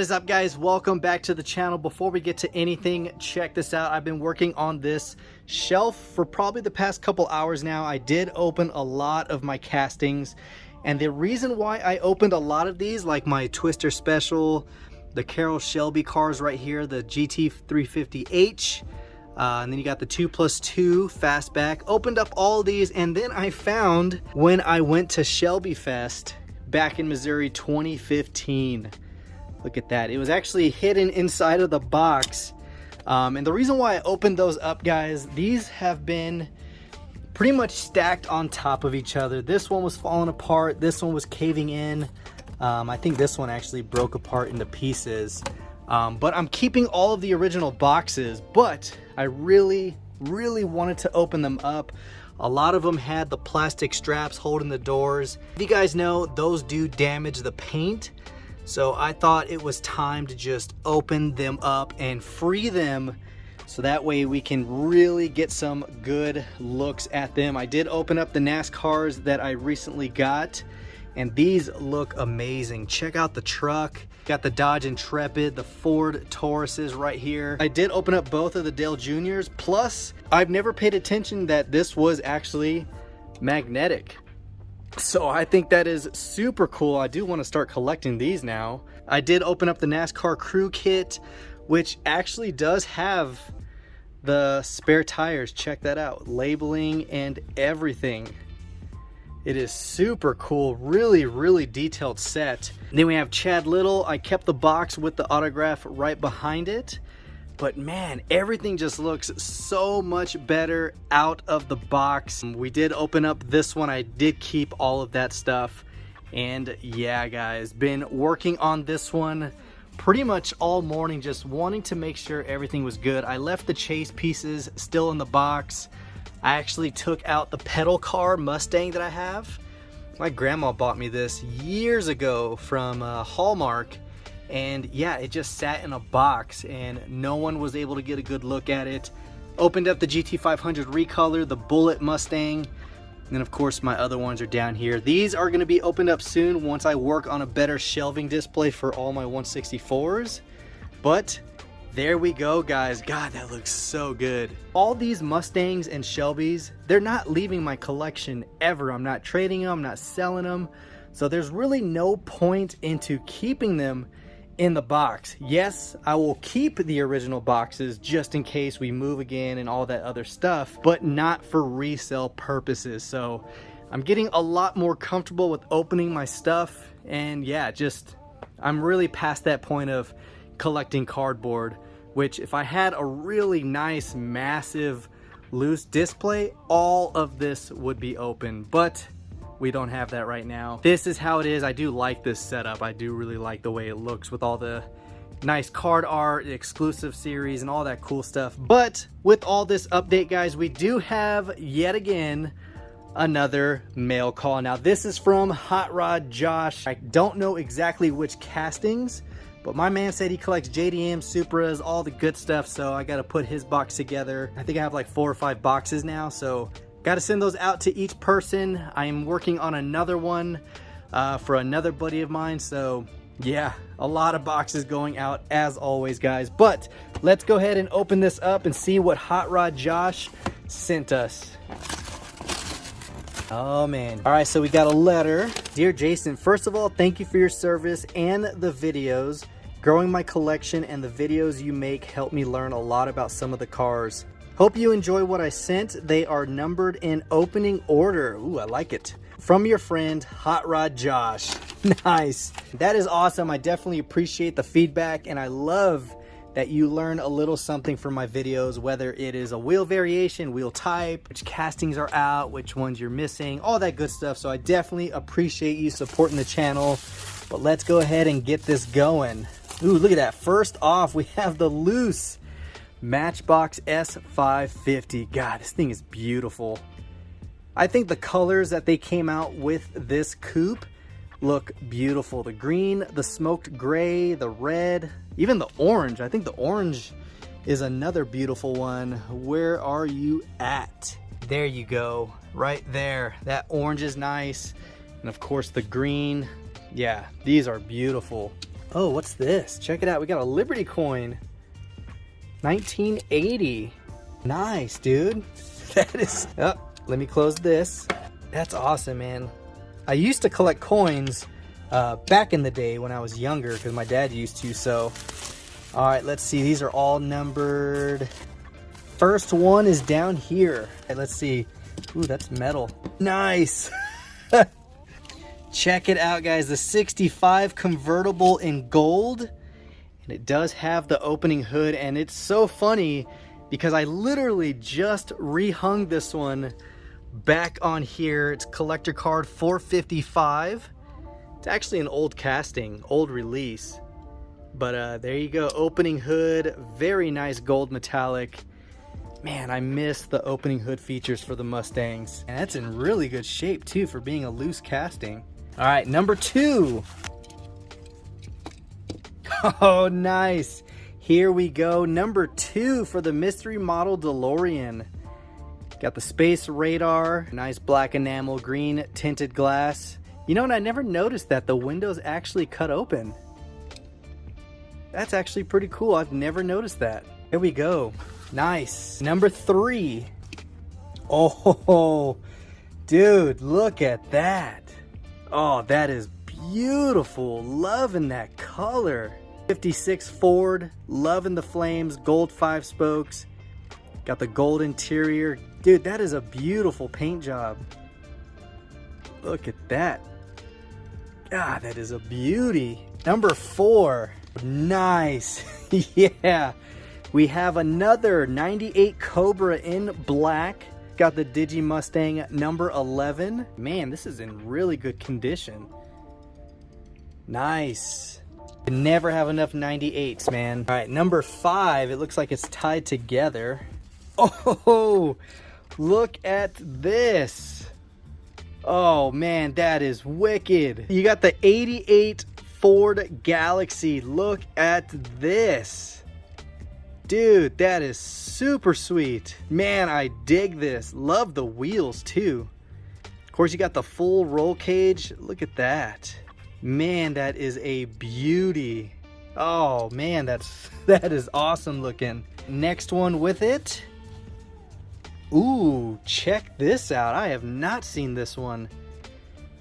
What is up, guys? Welcome back to the channel. Before we get to anything, check this out. I've been working on this shelf for probably the past couple hours now. I did open a lot of my castings, and the reason why I opened a lot of these, like my Twister Special, the Carroll Shelby cars right here, the GT350H, and then you got the 2+2 Fastback. Opened up all of these, and then I found when I went to Shelby Fest back in Missouri 2015. Look at that. It was actually hidden inside of the box. And the reason why I opened those up, guys, these have been pretty much stacked on top of each other. This one was falling apart. This one was caving in. I think this one actually broke apart into pieces. But I'm keeping all of the original boxes, but I really wanted to open them up. A lot of them had the plastic straps holding the doors. You guys know those do damage the paint. So I thought it was time to just open them up and free them, so that way we can really get some good looks at them. I did open up the NASCARs that I recently got, and these look amazing. Check out the truck. Got the Dodge Intrepid, the Ford Tauruses right here. I did open up both of the Dale Juniors, plus I've never paid attention that this was actually magnetic. So I think that is super cool. I do want to start collecting these now. I did open up the NASCAR crew kit, which actually does have the spare tires. Check that out. Labeling and everything. It is super cool. Really detailed set. And then we have Chad Little. I kept the box with the autograph right behind it. But man, everything just looks so much better out of the box. We did open up this one. I did keep all of that stuff. And yeah, guys, been working on this one pretty much all morning, just wanting to make sure everything was good. I left the chase pieces still in the box. I actually took out the pedal car Mustang that I have. My grandma bought me this years ago from Hallmark. And yeah, it just sat in a box and no one was able to get a good look at it. Opened up the GT500 recolor, the Bullet Mustang, and of course my other ones are down here. These are going to be opened up soon once I work on a better shelving display for all my 164s. But there we go, guys. God, that looks so good. All these Mustangs and Shelbys, they're not leaving my collection ever. I'm not trading them, I'm not selling them. So there's really no point into keeping them in the box. Yes, I will keep the original boxes just in case we move again and all that other stuff, but not for resale purposes. So I'm getting a lot more comfortable with opening my stuff, and yeah, just I'm really past that point of collecting cardboard, which if I had a really nice massive loose display, all of this would be open, but we don't have that right now. This is how it is. I do like this setup. I do really like the way it looks with all the nice card art, exclusive series, and all that cool stuff. But with all this update, guys, we do have yet again another mail call. Now this is from Hot Rod Josh. I don't know exactly which castings, but my man said he collects JDM, Supras, all the good stuff, so I got to put his box together. I think I have like 4 or 5 boxes now, so got to send those out to each person. I am working on another one for another buddy of mine. So yeah, a lot of boxes going out as always, guys. But let's go ahead and open this up and see what Hot Rod Josh sent us. Oh man. All right, so we got a letter. Dear Jason, first of all, thank you for your service and the videos. Growing my collection and the videos you make help me learn a lot about some of the cars. Hope you enjoy what I sent. They are numbered in opening order. Ooh, I like it. From your friend, Hot Rod Josh. Nice. That is awesome. I definitely appreciate the feedback, and I love that you learn a little something from my videos, whether it is a wheel variation, wheel type, which castings are out, which ones you're missing, all that good stuff. So I definitely appreciate you supporting the channel. But let's go ahead and get this going. Ooh, look at that. First off, we have the loose Matchbox S550. God, this thing is beautiful. I think the colors that they came out with this coupe look beautiful. The green, the smoked gray, the red, even the orange. I think the orange is another beautiful one. Where are you at? There you go, right there. That orange is nice. And of course the green. Yeah, these are beautiful. Oh, what's this? Check it out. We got a Liberty coin. 1980. Nice, dude. That is... Oh, let me close this. That's awesome, man. I used to collect coins back in the day when I was younger because my dad used to, so... All right, let's see. These are all numbered. First one is down here. Okay, let's see. Ooh, that's metal. Nice. Check it out, guys. The 65 convertible in gold. And it does have the opening hood. And it's so funny because I literally just rehung this one back on here. It's collector card 455. It's actually an old casting, old release. But there you go. Opening hood. Very nice gold metallic. Man, I miss the opening hood features for the Mustangs. And that's in really good shape too for being a loose casting. All right, number 2. Oh, nice. Here we go. Number 2 for the mystery model DeLorean. Got the space radar, nice black enamel, green tinted glass. You know what? I never noticed that the windows actually cut open. That's actually pretty cool. I've never noticed that. Here we go. Nice. Number 3. Oh, dude, look at that. Oh, that is beautiful. Loving that color. 56 Ford, loving the flames, gold 5 spokes. Got the gold interior. Dude, that is a beautiful paint job. Look at that. Ah, that is a beauty. Number 4. Nice. Yeah. We have another 98 Cobra in black. Got the Digi Mustang number 11. Man, this is in really good condition. Nice. Never have enough 98s, man. All right, number 5. It looks like it's tied together. Oh, look at this. Oh, man, that is wicked. You got the 88 Ford Galaxy. Look at this. Dude, that is super sweet. Man, I dig this. Love the wheels too. Of course, you got the full roll cage. Look at that. Man, that is a beauty. Oh man, that is awesome looking. Next one with it. Ooh, check this out. I have not seen this one.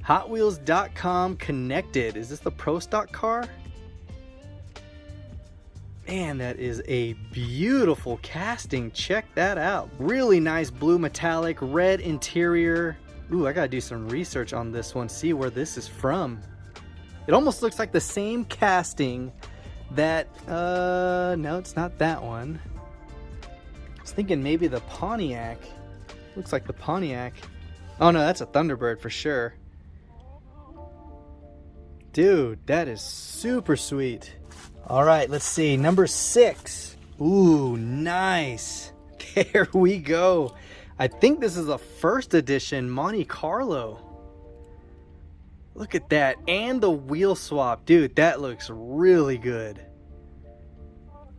hotwheels.com connected. Is this the Pro Stock car? Man, that is a beautiful casting. Check that out. Really nice blue metallic, red interior. Ooh, I gotta do some research on this one, see where this is from. It almost looks like the same casting that, no, it's not that one. I was thinking maybe the Pontiac. Looks like the Pontiac. Oh no, that's a Thunderbird for sure. Dude, that is super sweet. All right, let's see. Number 6. Ooh, nice. There we go. I think this is a first edition Monte Carlo. Look at that. And the wheel swap. Dude, that looks really good.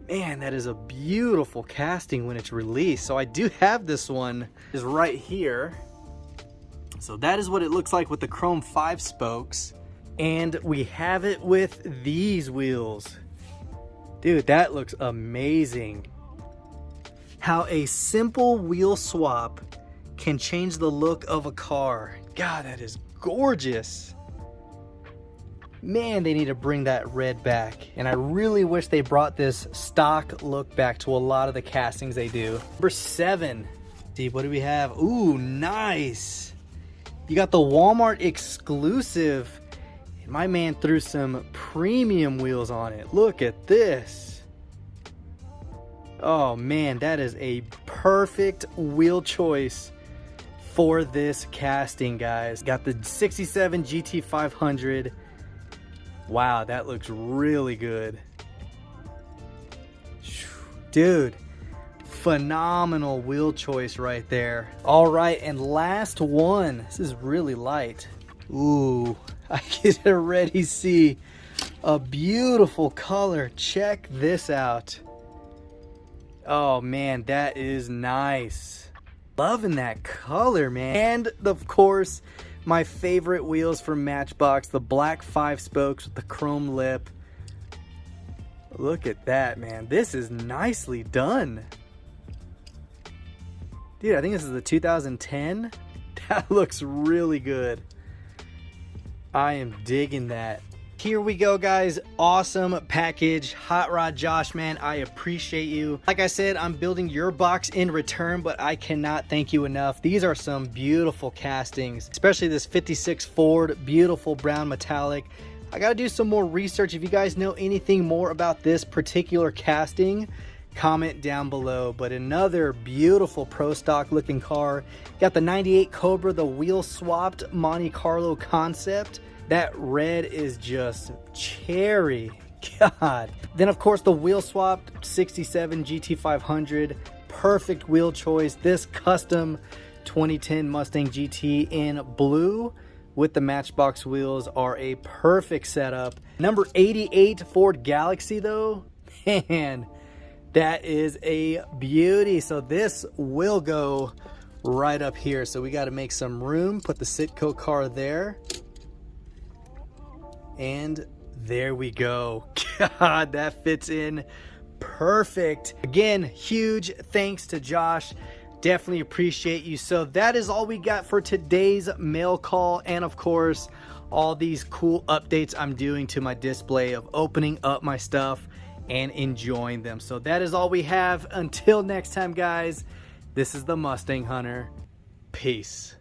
Man, that is a beautiful casting when it's released. So I do have this one. Is right here. So that is what it looks like with the chrome 5 spokes. And we have it with these wheels. Dude, that looks amazing. How a simple wheel swap can change the look of a car. God, that is gorgeous. Man, they need to bring that red back. And I really wish they brought this stock look back to a lot of the castings they do. Number 7. See, what do we have? Ooh, nice. You got the Walmart exclusive. My man threw some premium wheels on it. Look at this. Oh man, that is a perfect wheel choice for this casting, guys. Got the 67 GT500. Wow, that looks really good. Dude, phenomenal wheel choice right there. All right, and last one. This is really light. Ooh, I can already see a beautiful color. Check this out. Oh man, that is nice. Loving that color, man. And of course, my favorite wheels from Matchbox, the black 5 spokes with the chrome lip. Look at that, man. This is nicely done. Dude, I think this is the 2010. That looks really good. I am digging that. Here we go, guys. Awesome package. Hot Rod Josh, man, I appreciate you. Like I said, I'm building your box in return, but I cannot thank you enough. These are some beautiful castings, especially this 56 Ford, beautiful brown metallic. I gotta do some more research. If you guys know anything more about this particular casting, comment down below. But another beautiful pro stock looking car. Got the 98 Cobra, the wheel swapped Monte Carlo concept. That red is just cherry. God. Then of course the wheel swapped 67 GT500. Perfect wheel choice. This custom 2010 Mustang GT in blue with the Matchbox wheels are a perfect setup. Number 88 Ford Galaxy though, man, that is a beauty. So this will go right up here. So we got to make some room, put the Citgo car there. And there we go. God, that fits in perfect. Again, huge thanks to Josh. Definitely appreciate you. So that is all we got for today's mail call. And of course, all these cool updates I'm doing to my display of opening up my stuff and enjoying them. So that is all we have. Until next time, guys, this is the Mustang Hunter. Peace.